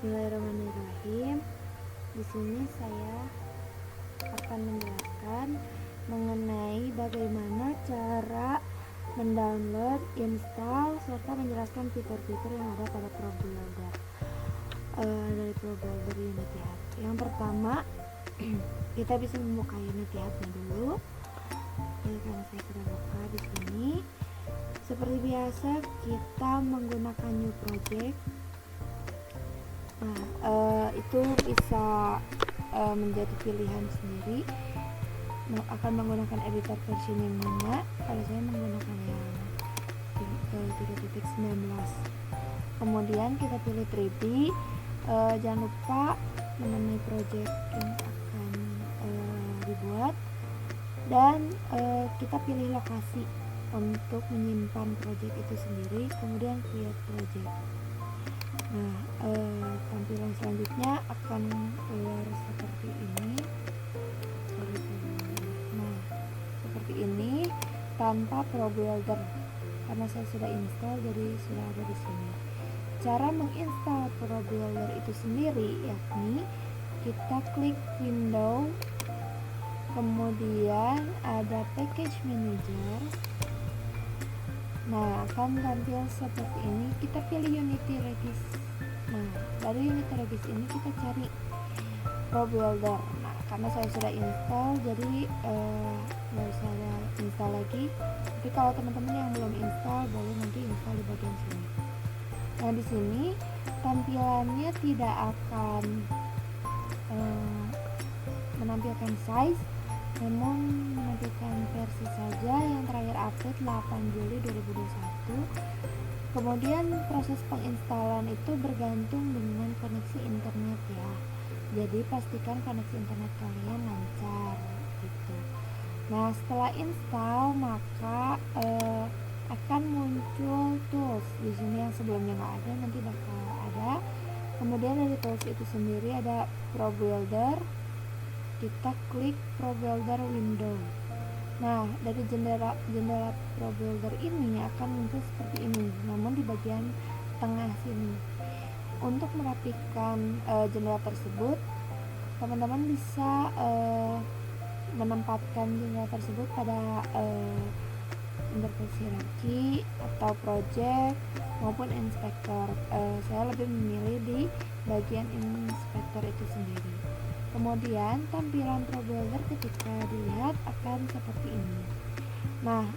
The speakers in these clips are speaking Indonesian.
Bismillahirrahmanirrahim. Di sini saya akan menjelaskan mengenai bagaimana cara mendownload, install, serta menjelaskan fitur-fitur yang ada pada ProBuilder dari ProBuilder Unity Hub. Yang pertama, kita bisa membuka Unity Hub-nya dulu. Karena saya sudah buka di sini. Seperti biasa, kita menggunakan New Project. Itu bisa menjadi pilihan sendiri, akan menggunakan editor versi yang mana. Kalau saya menggunakan yang 3.19. Kemudian kita pilih 3D. Jangan lupa mengenai project yang akan dibuat, dan kita pilih lokasi untuk menyimpan project itu sendiri, kemudian create project. Tampilan selanjutnya akan keluar seperti ini. Seperti ini tanpa ProBuilder, karena saya sudah install, jadi sudah ada di sini. Cara menginstal ProBuilder itu sendiri yakni kita klik Window, kemudian ada Package Manager. Akan tampil seperti ini. Kita pilih Unity Regis. Dari Unity Regis ini kita cari ProBuilder. Karena saya sudah install, jadi nggak usah install lagi. Tapi kalau teman-teman yang belum install, boleh nanti install di bagian sini. Di sini tampilannya tidak akan menampilkan size, namun menampilkan versi saja yang terakhir update 8 Juli 2021. Kemudian proses penginstalan itu bergantung dengan koneksi internet ya. Jadi pastikan koneksi internet kalian lancar gitu. Setelah install maka akan muncul tools. Di sini yang sebelumnya nggak ada, nanti bakal ada. Kemudian dari tools itu sendiri ada ProBuilder. Kita klik ProBuilder window. Dari jendela ProBuilder ini akan muncul seperti ini, namun di bagian tengah sini. Untuk merapikan jendela tersebut, teman-teman bisa menempatkan jendela tersebut pada interface hierarki atau project maupun inspektor. Saya lebih memilih di bagian inspektor itu sendiri. Kemudian tampilan ProBuilder ketika dilihat akan seperti ini.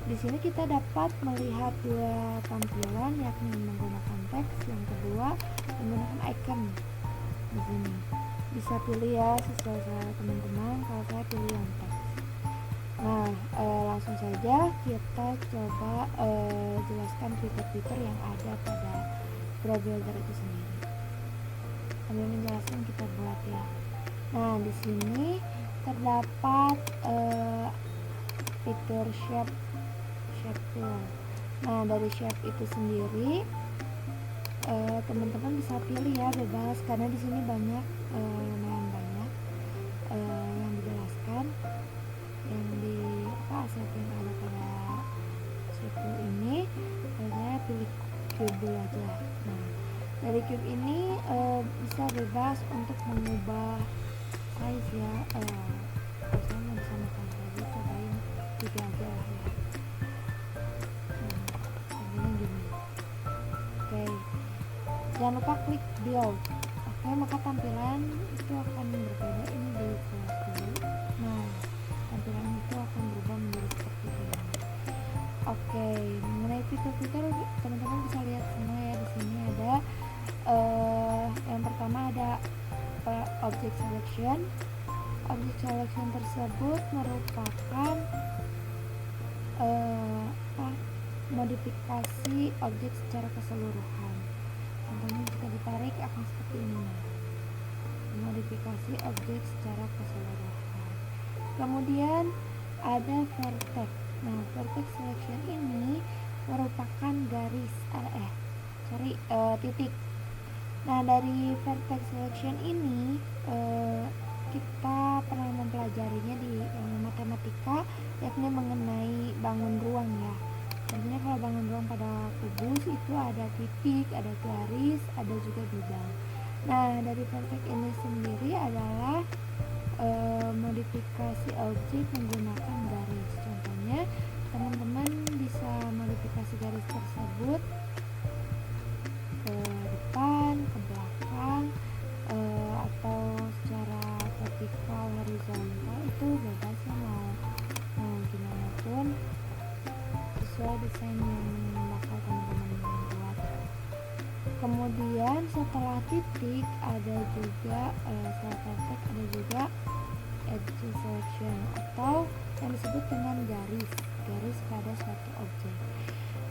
Di sini kita dapat melihat dua tampilan, yakni menggunakan teks, yang kedua menggunakan icon. Di sini bisa pilih ya sesuai selera teman-teman. Kalau saya pilih yang teks. Langsung saja kita coba jelaskan fitur-fitur yang ada pada ProBuilder itu sendiri. Sambil menjelaskan kita buat ya. Di sini terdapat fitur shape tool. Dari shape itu sendiri teman-teman bisa pilih ya, bebas, karena di sini banyak, lumayan banyak yang dijelaskan, yang di aset yang ada pada shape tool ini. Saya pilih cube dulu aja. Dari cube ini bisa bebas untuk mengubah size ya. Saya nggak bisa makan tadi, cobain 3 aja lah ya. Gini. Oke. Jangan lupa klik build. Maka tampilan itu akan berbeda. Ini di close dulu. Tampilan itu akan berubah menjadi seperti ini. Mengenai fitur-fitur teman-teman bisa lihat semua ya. Di sini ada yang pertama ada object selection. Object selection tersebut merupakan modifikasi objek secara keseluruhan. Contohnya jika ditarik akan seperti ini. Modifikasi objek secara keseluruhan. Kemudian ada vertex. Vertex selection ini merupakan garis titik. Dari vertex selection ini kita pernah mempelajarinya di matematika, yakni mengenai bangun ruang ya. Tentunya kalau bangun ruang pada kubus itu ada titik, ada garis, ada juga bidang. Nah, dari perfect ini sendiri adalah modifikasi objek menggunakan garis. Contohnya, teman-teman bisa modifikasi garis tersebut ke depan, ke belakang, atau secara vertikal, horizontal, itu bebas ya, mau gimana pun sesuai desain yang bakal teman-teman buat. Kemudian setelah titik ada juga setelah perfect ada juga edge selection atau yang disebut dengan garis pada suatu objek.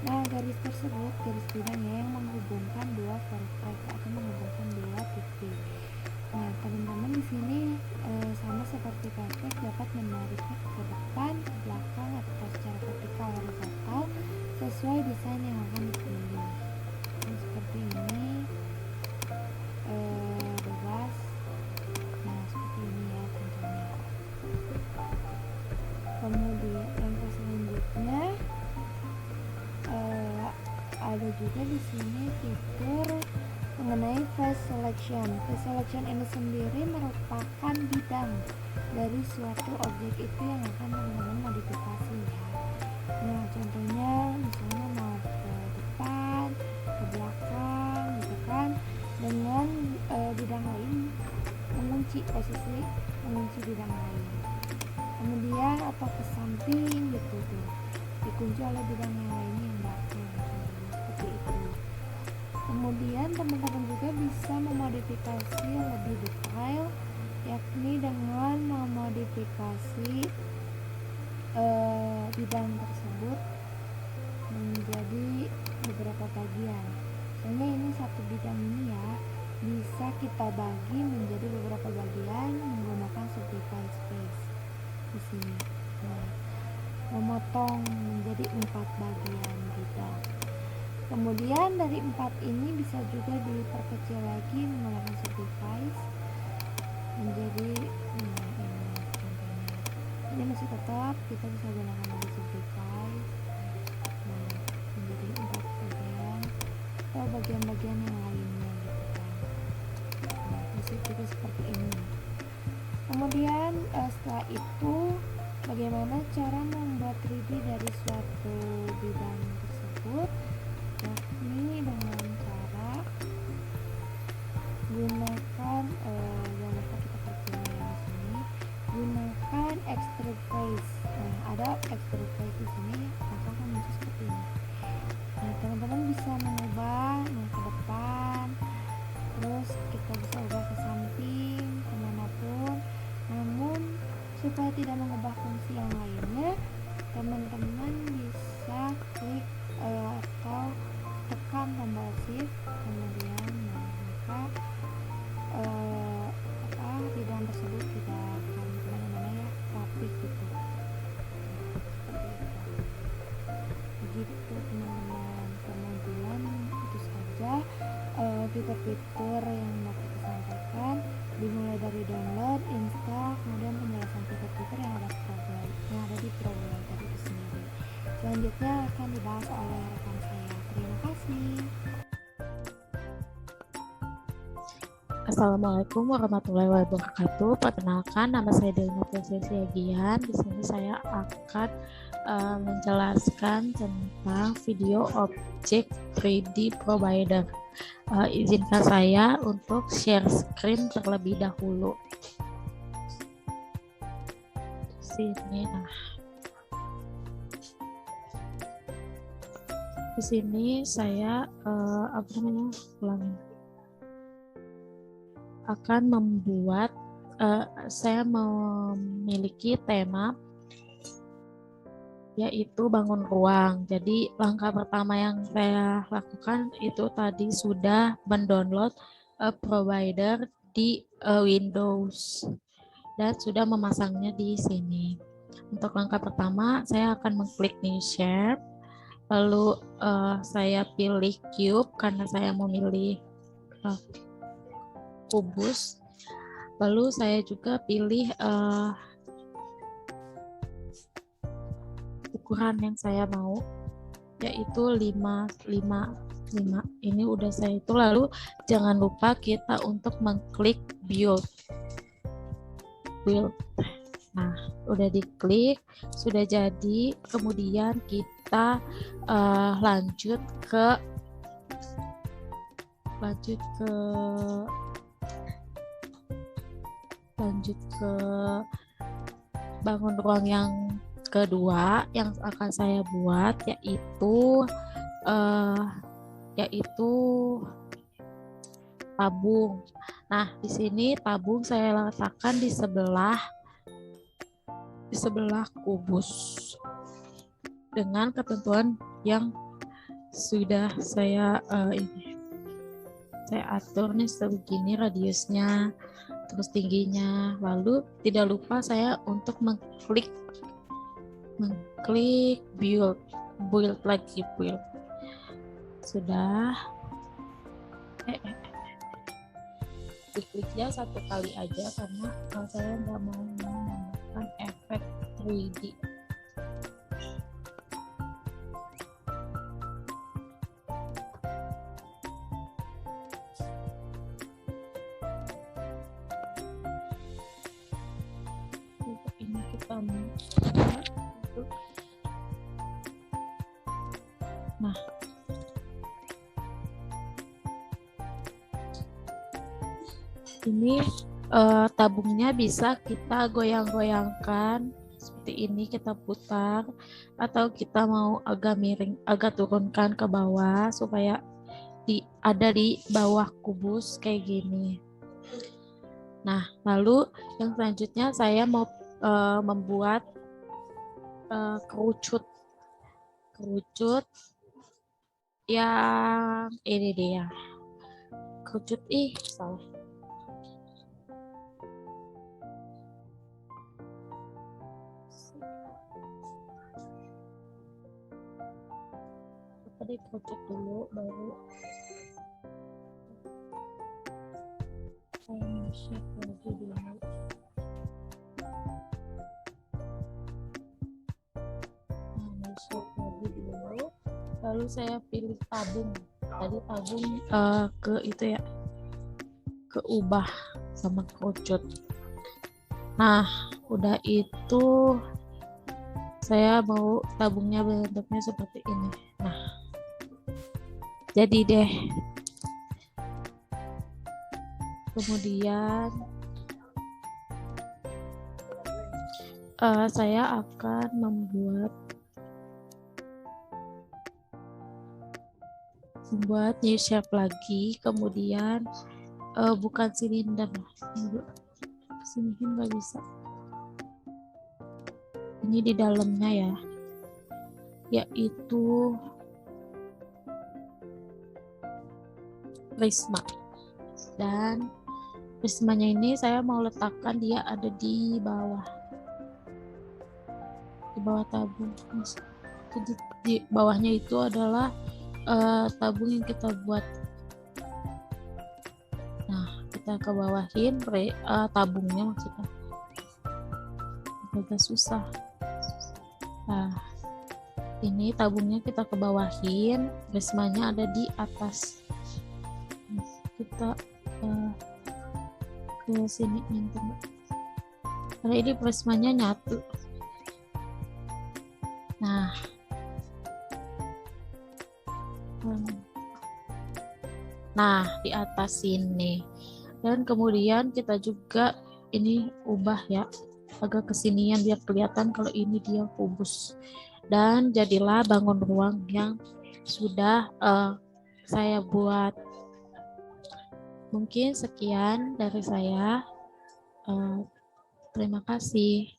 Nah, garis tersebut garis bidangnya yang menghubungkan dua vertex atau menghubungkan dua titik. Nah, teman-teman di sini sama seperti perfect dapat menariknya ke depan, ke belakang atau secara vertikal horizontal sesuai desain yang akan dipilih. Nah, seperti ini bebas. Nah, seperti ini ya contohnya. Kemudian yang selanjutnya ada juga di sini fitur mengenai face selection. Face selection ini sendiri merupakan bidang dari suatu objek itu yang akan teman-teman modifikasi ya. Nah, contohnya misalnya mau ke depan, ke belakang gitu kan, dengan bidang lain mengunci bidang lain. Kemudian atau ke samping gitu tuh, dikunci oleh bidang yang lainnya yang belakang, seperti itu. Kemudian teman-teman juga bisa memodifikasi lebih detail, yakni dengan memodifikasi bidang tersebut menjadi beberapa bagian. Misalnya ini satu bidang ini ya, bisa kita bagi menjadi beberapa bagian menggunakan simplify space di sini. Nah, memotong menjadi 4 bagian bidang. Kemudian dari 4 ini bisa juga diperkecil lagi menggunakan simplify menjadi ini contohnya. Ini masih tetap kita bisa gunakan lagi simplify menjadi 4 bagian atau bagian-bagian yang lainnya gitu kan. Nah, bisa juga seperti ini. Kemudian setelah itu bagaimana cara membuat 3D dari suatu bidang tersebut, yakni dengan cara gunakan jangan lupa kita kerjain ya di sini, gunakan extrude face. Nah, ada extrude face di sini, maka akan muncul seperti ini. Nah, teman-teman bisa mengubah ke depan, terus kita bisa ubah ke samping kemanapun. Namun supaya tidak mengubah fungsi yang lainnya, teman-teman bisa klik atau tekan tombol shift, kemudian maka bidang tersebut tidak akan kemana-mana ya, rapih gitu. Begitu teman-teman. Kemudian itu saja fitur-fitur yang dapat disampaikan, dimulai dari download, install, kemudian penjelasan fitur-fitur yang ada di ProBuilder itu sendiri. Selanjutnya akan dibahas oleh rekan saya. Terima kasih. Assalamualaikum warahmatullahi wabarakatuh. Perkenalkan, nama saya Delina Prinsesi Agian. Di sini saya akan menjelaskan tentang video objek 3D provider. Izinkan saya untuk share screen terlebih dahulu. Di sini saya akan membuat saya memiliki tema yaitu bangun ruang. Jadi langkah pertama yang saya lakukan itu tadi sudah mendownload provider di Windows dan sudah memasangnya di sini. Untuk langkah pertama saya akan mengklik new shape, lalu saya pilih cube karena saya memilih kubus. Lalu saya juga pilih ukuran yang saya mau, yaitu 5 ini udah saya itu. Lalu jangan lupa kita untuk mengklik build. Nah, udah diklik, sudah jadi. Kemudian kita lanjut ke bangun ruang yang kedua yang akan saya buat, yaitu tabung. Nah, di sini tabung saya letakkan di sebelah kubus dengan ketentuan yang sudah saya atur nih, sebegini radiusnya, terus tingginya. Lalu tidak lupa saya untuk mengklik build lagi. Sudah dikliknya satu kali aja karena saya nggak mau menambahkan efek 3D. Ini kita ini tabungnya bisa kita goyang-goyangkan seperti ini, kita putar, atau kita mau agak miring, agak turunkan ke bawah supaya ada di bawah kubus kayak gini. Nah, lalu yang selanjutnya saya mau membuat kerucut yang ini dia. Kerucut salah. Tadi kerucut dulu baru saya shape lagi dulu. Lalu saya pilih tabung. Tadi tabung keubah sama kerucut. Nah, udah itu saya mau tabungnya bentuknya seperti ini. Nah, jadi deh. Kemudian saya akan membuat new shape lagi. Kemudian bukan silinder, sini nggak bisa. Ini di dalamnya ya, yaitu prisma. Dan prismanya ini saya mau letakkan dia ada di bawah tabung. Jadi di bawahnya itu adalah tabung yang kita buat. Nah, kita ke bawahin tabungnya, maksudnya agak susah. Nah, ini tabungnya kita ke bawahin, prismanya ada di atas. Kita ke sini nanti, karena ini prismanya nyatu. Nah, di atas sini. Dan kemudian kita juga ini ubah ya, agak kesinian biar kelihatan kalau ini dia kubus. Dan jadilah bangun ruang yang sudah saya buat. Mungkin sekian dari saya. Terima kasih.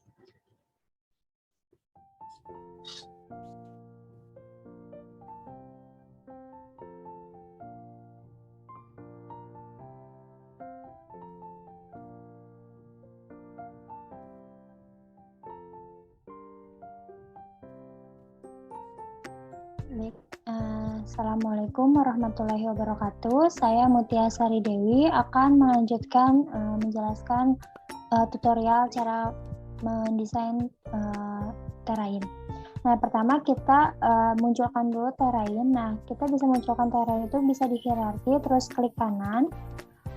Assalamualaikum warahmatullahi wabarakatuh. Saya Mutia Sari Dewi akan melanjutkan menjelaskan tutorial cara mendesain terrain. Nah, pertama kita munculkan dulu terrain. Nah, kita bisa munculkan terrain itu bisa di hierarki, terus klik kanan.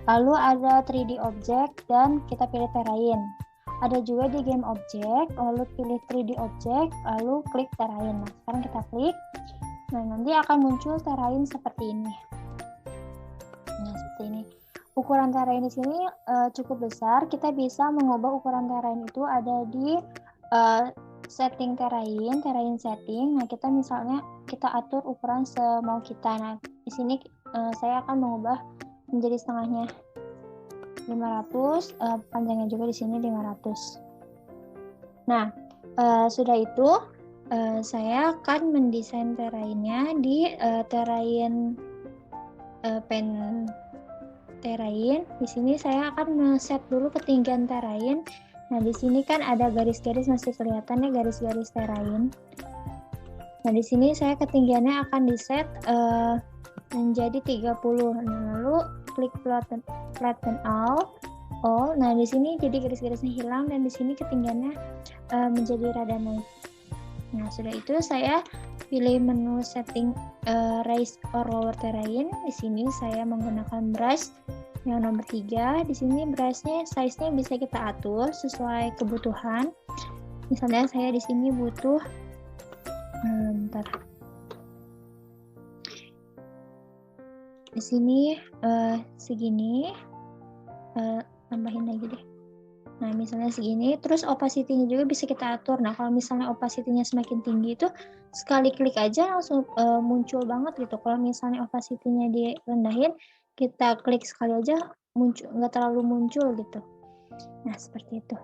Lalu ada 3D object dan kita pilih terrain. Ada juga di game object, lalu pilih 3D object, lalu klik terrain. Nah, sekarang kita klik. Nah, nanti akan muncul terrain seperti ini. Nah, seperti ini. Ukuran terrain di sini cukup besar. Kita bisa mengubah ukuran terrain itu ada di setting terrain setting. Nah, kita misalnya kita atur ukuran semau kita. Nah, di sini saya akan mengubah menjadi setengahnya 500, panjangnya juga di sini 500. Nah, sudah itu saya akan mendesain terrainnya di terrain pen terrain. Di sini saya akan men-set dulu ketinggian terrain. Nah, di sini kan ada garis-garis, masih kelihatan ya garis-garis terrain. Nah, di sini saya ketinggiannya akan di-set menjadi 30. Nah, lalu klik flatten all. Nah, di sini jadi garis-garisnya hilang dan di sini ketinggiannya menjadi rada naik. Nah, sudah itu saya pilih menu setting raise or lower terrain. Di sini saya menggunakan brush yang nomor 3. Di sini brushnya size-nya bisa kita atur sesuai kebutuhan. Misalnya saya di sini butuh di sini segini, tambahin lagi deh. Nah, misalnya segini, terus opacity-nya juga bisa kita atur. Nah, kalau misalnya opacity-nya semakin tinggi itu sekali klik aja langsung muncul banget gitu. Kalau misalnya opacity-nya direndahin, kita klik sekali aja muncul, nggak terlalu muncul gitu. Nah, seperti itu.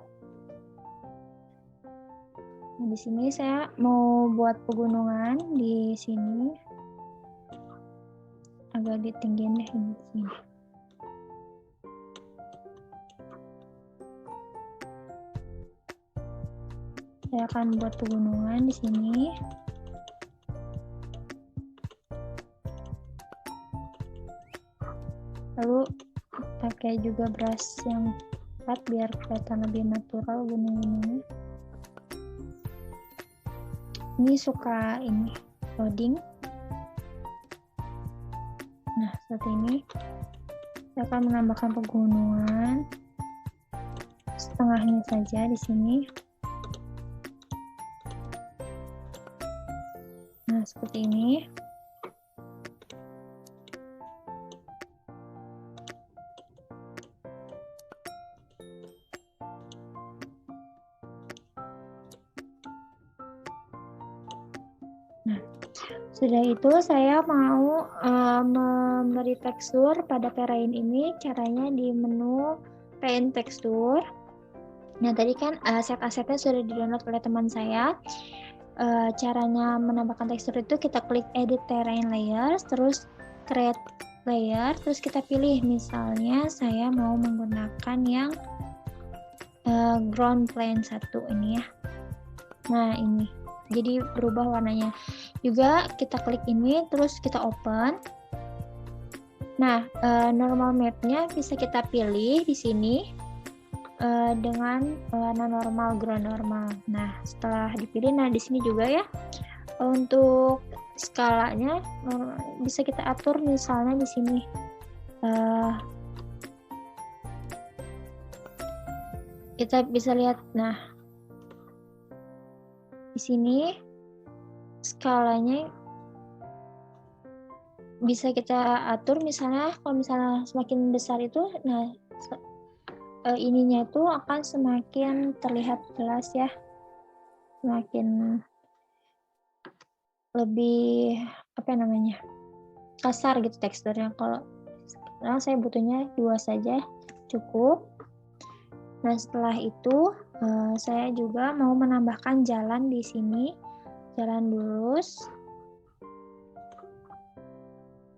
Nah, di sini saya mau buat pegunungan di sini. Agak ditinggiin deh di sini. Saya akan buat pegunungan di sini. Lalu pakai juga brush yang tepat biar kelihatan lebih natural gunung-gunungnya. Ini suka ini loading. Nah, seperti ini. Saya akan menambahkan pegunungan setengahnya saja di sini. Nah, seperti ini. Nah, sudah itu saya mau memberi tekstur pada terrain ini. Caranya di menu paint tekstur. Nah, tadi kan set asetnya sudah di-download oleh teman saya. Caranya menambahkan tekstur itu kita klik edit terrain layers, terus create layer, terus kita pilih, misalnya saya mau menggunakan yang ground plane 1 ini ya. Nah, ini jadi berubah warnanya. Juga kita klik ini, terus kita open. Nah, normal mapnya bisa kita pilih di sini dengan warna normal, ground normal. Nah, setelah dipilih, nah di sini juga ya untuk skalanya bisa kita atur, misalnya di sini kita bisa lihat. Nah, di sini skalanya bisa kita atur, misalnya kalau misalnya semakin besar itu, nah ininya itu akan semakin terlihat jelas ya, semakin lebih kasar gitu teksturnya. Kalau saya butuhnya 2 saja cukup. Nah, setelah itu saya juga mau menambahkan jalan di sini, jalan lurus.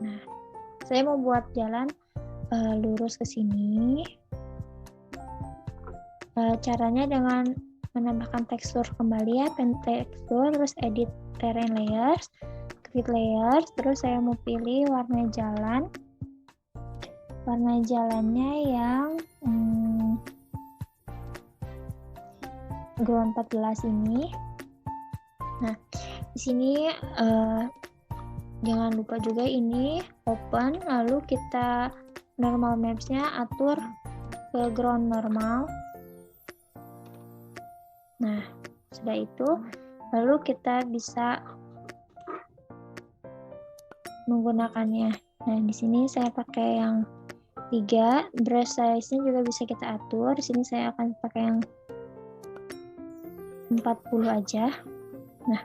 Nah, saya mau buat jalan lurus ke sini. Caranya dengan menambahkan tekstur kembali ya, pen tekstur, terus edit terrain layers, create layers, terus saya mau pilih warna jalan. Warna jalannya yang ground 14 ini. Nah, Di sini jangan lupa juga ini open, lalu kita normal maps-nya atur ke ground normal. Nah, sudah itu, lalu kita bisa menggunakannya. Nah, di sini saya pakai yang 3, brush size-nya juga bisa kita atur. Di sini saya akan pakai yang 40 aja. Nah,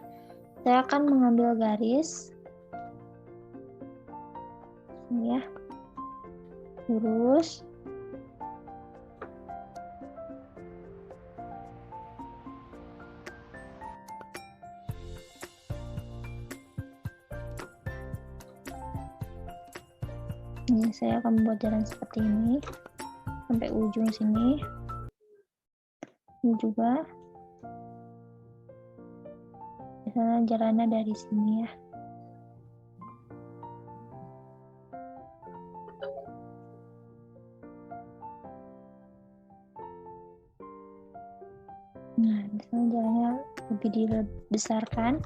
saya akan mengambil garis. Ini ya. Lurus. Ini saya akan membuat jalan seperti ini sampai ujung sini. Ini juga. Misalnya jalannya dari sini ya. Nah, misalnya jalannya lebih dibesarkan.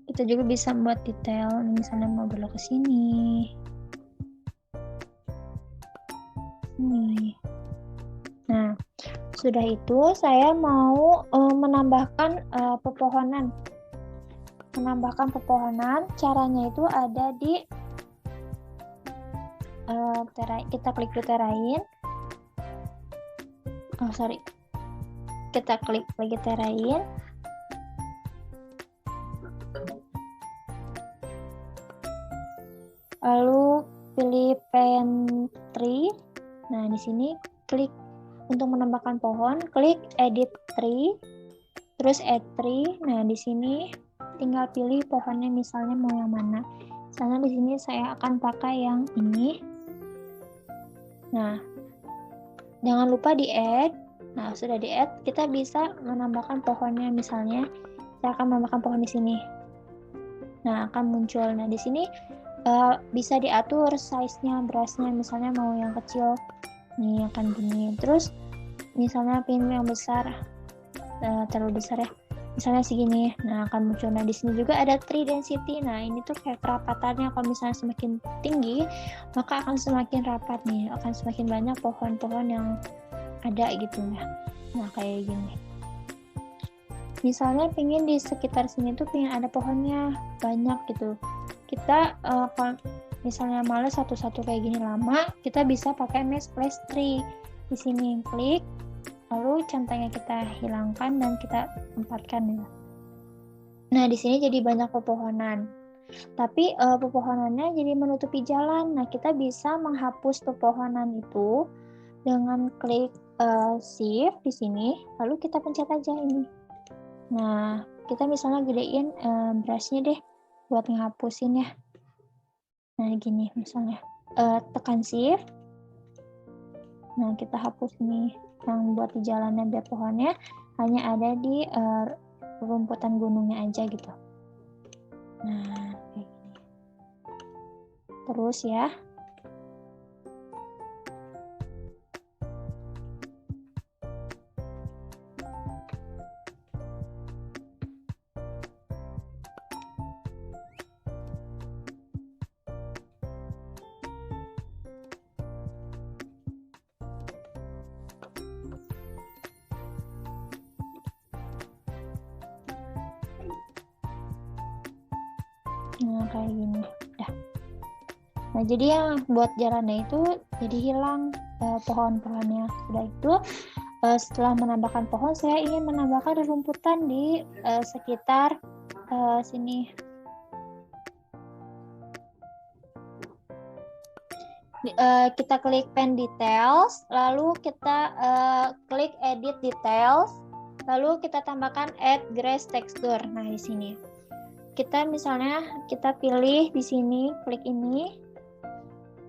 Kita juga bisa membuat detail. Misalnya mau belok ke sini. Nih. Nah, sudah itu saya mau menambahkan pepohonan. Caranya itu ada di kita klik di terrain. Kita klik lagi terrain. Lalu pilih pen tree. Nah, di sini klik untuk menambahkan pohon, klik edit tree, terus add tree. Nah, di sini tinggal pilih pohonnya, misalnya mau yang mana. Misalnya di sini saya akan pakai yang ini. Nah, jangan lupa di add. Nah, sudah di add, kita bisa menambahkan pohonnya. Misalnya saya akan menambahkan pohon di sini. Nah, akan muncul. Nah, di sini bisa diatur size-nya, brush-nya, misalnya mau yang kecil, nih akan gini. Terus misalnya pengen yang besar, terlalu besar ya, misalnya segini, nah akan muncul. Nah, di sini juga ada tree density. Nah, ini tuh kayak kerapatannya. Kalau misalnya semakin tinggi, maka akan semakin rapat nih, akan semakin banyak pohon-pohon yang ada gitu ya. Nah, kayak gini. Misalnya pengen di sekitar sini tuh pengen ada pohonnya banyak gitu. Kita kalau misalnya males satu-satu kayak gini lama, kita bisa pakai mesh place tree. Di sini klik, lalu centangnya kita hilangkan dan kita tempatkan ya. Nah, di sini jadi banyak pepohonan. Tapi pepohonannya jadi menutupi jalan. Nah, kita bisa menghapus pepohonan itu dengan klik shift di sini, lalu kita pencet aja ini. Nah, kita misalnya gedein brush-nya deh buat ngehapusin ya. Nah, gini misalnya. Tekan shift. Nah, kita hapus nih yang buat di jalannya, biar pohonnya hanya ada di rumputan gunungnya aja gitu. Nah, kayak gini. Terus ya. Nah, kayak gini. Dah. Nah, jadi yang buat jalannya itu jadi hilang pohon-pohonnya. Sudah itu, setelah menambahkan pohon, saya ingin menambahkan rumputan di sekitar sini. Kita klik pen details, lalu kita klik edit details, lalu kita tambahkan add grass texture. Nah, di sini kita misalnya kita pilih di sini, klik ini,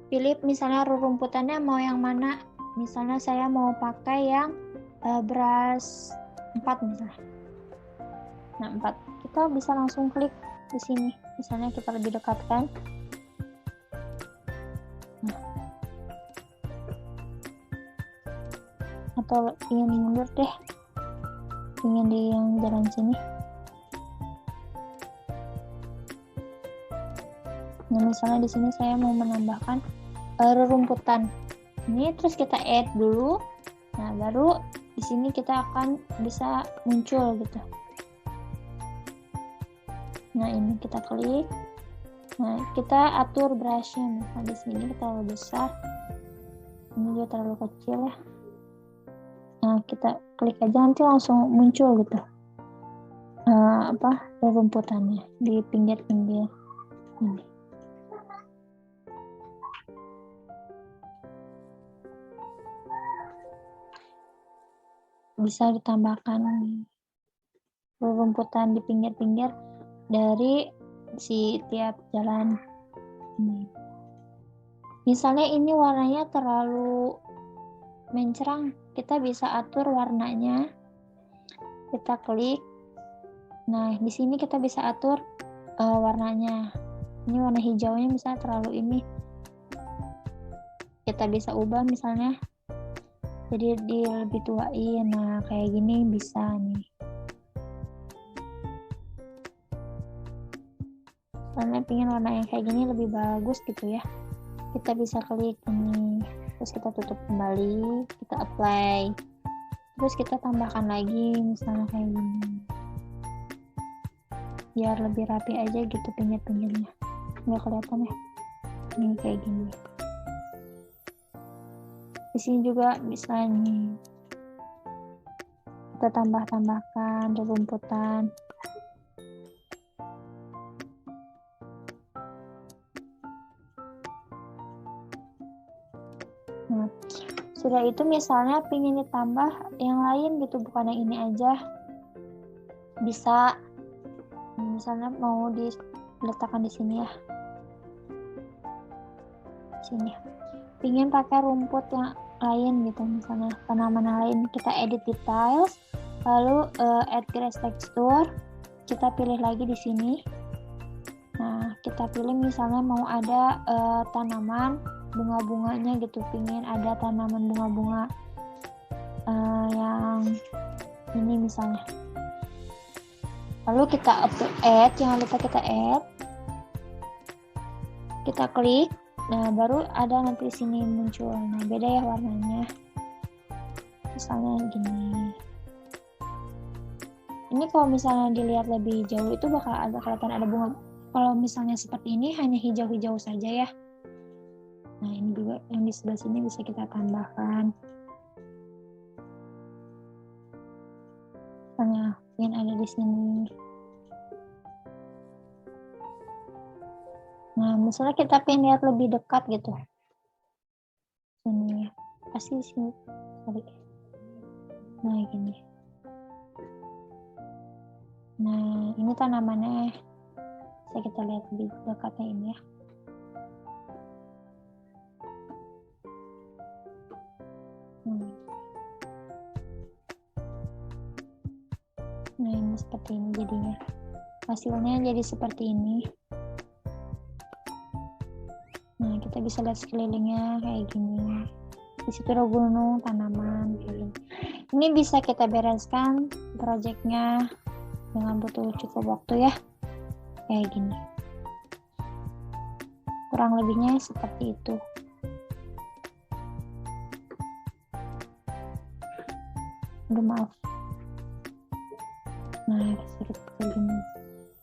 pilih misalnya rumputannya mau yang mana. Misalnya saya mau pakai yang brush 4 misalnya. Nah, 4. Kita bisa langsung klik di sini. Misalnya kita lebih dekatkan. Nah. Atau ingin mundur deh. Ingin di yang jalan sini. Nah, misalnya di sini saya mau menambahkan rerumputan. Ini terus kita add dulu. Nah, baru di sini kita akan bisa muncul gitu. Nah, ini kita klik. Nah, kita atur brush-nya. Nah, di sini kita terlalu besar. Ini juga terlalu kecil ya. Nah, kita klik aja nanti langsung muncul gitu. Rerumputannya di pinggir-pinggir ini. Bisa ditambahkan rerumputan di pinggir-pinggir dari si tiap jalan ini. Misalnya ini warnanya terlalu mencerang, kita bisa atur warnanya. Kita klik. Nah, di sini kita bisa atur warnanya. Ini warna hijaunya misalnya terlalu ini. Kita bisa ubah misalnya jadi dia lebih tuain. Nah, kayak gini bisa nih. Karena pengen warna yang kayak gini lebih bagus gitu ya. Kita bisa klik ini, terus kita tutup kembali, kita apply, terus kita tambahkan lagi misalnya kayak gini, biar lebih rapi aja gitu pinggir-pinggirnya, nggak kelihatan ya. Ini kayak gini. Di sini juga bisa nih kita tambahkan rerumputan. Nah, sudah itu misalnya pengen ditambah yang lain gitu, bukan yang ini aja, bisa misalnya mau diletakkan di sini ya, sini. Pengen pakai rumput yang lain gitu, misalnya tanaman lain, kita edit details, lalu add grass texture, kita pilih lagi di sini. Nah, kita pilih misalnya mau ada tanaman bunga-bunganya gitu, pingin ada tanaman bunga-bunga yang ini misalnya. Lalu kita add, jangan lupa kita add, kita klik. Nah, baru ada nanti di sini muncul. Nah, beda ya warnanya. Misalnya gini. Ini kalau misalnya dilihat lebih jauh itu bakal ada kelihatan ada bunga. Kalau misalnya seperti ini hanya hijau-hijau saja ya. Nah, ini juga yang di sebelah sini bisa kita tambahkan. Misalnya yang ada di sini. Nah, misalnya kita pengen lihat lebih dekat gitu. Sini, pasti di sini. Sorry. Nah, gini. Nah, ini tanamannya. Bisa kita lihat lebih dekatnya ini ya. Nah, ini seperti ini jadinya. Hasilnya jadi seperti ini. Nah, kita bisa lihat sekelilingnya kayak gini. Di situ ada gunung, tanaman, kayak gini. Ini bisa kita bereskan projectnya dengan butuh cukup waktu ya. Kayak gini. Kurang lebihnya seperti itu. Aduh, maaf. Nah, sedikit begini.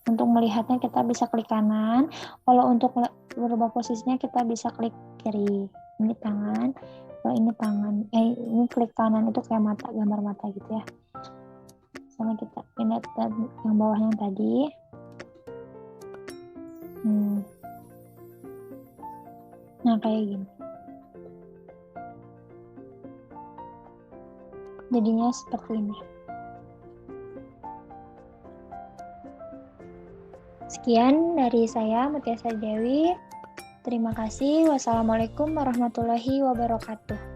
Untuk melihatnya kita bisa klik kanan. Kalau untuk berubah posisinya kita bisa klik kiri. Ini tangan. Kalau ini tangan. Ini klik kanan itu kayak mata, gambar mata gitu ya. Misalnya kita pindah yang bawah yang tadi. Nah, kayak gini. Jadinya seperti ini. Sekian dari saya, Mutiasa Dewi. Terima kasih. Wassalamualaikum warahmatullahi wabarakatuh.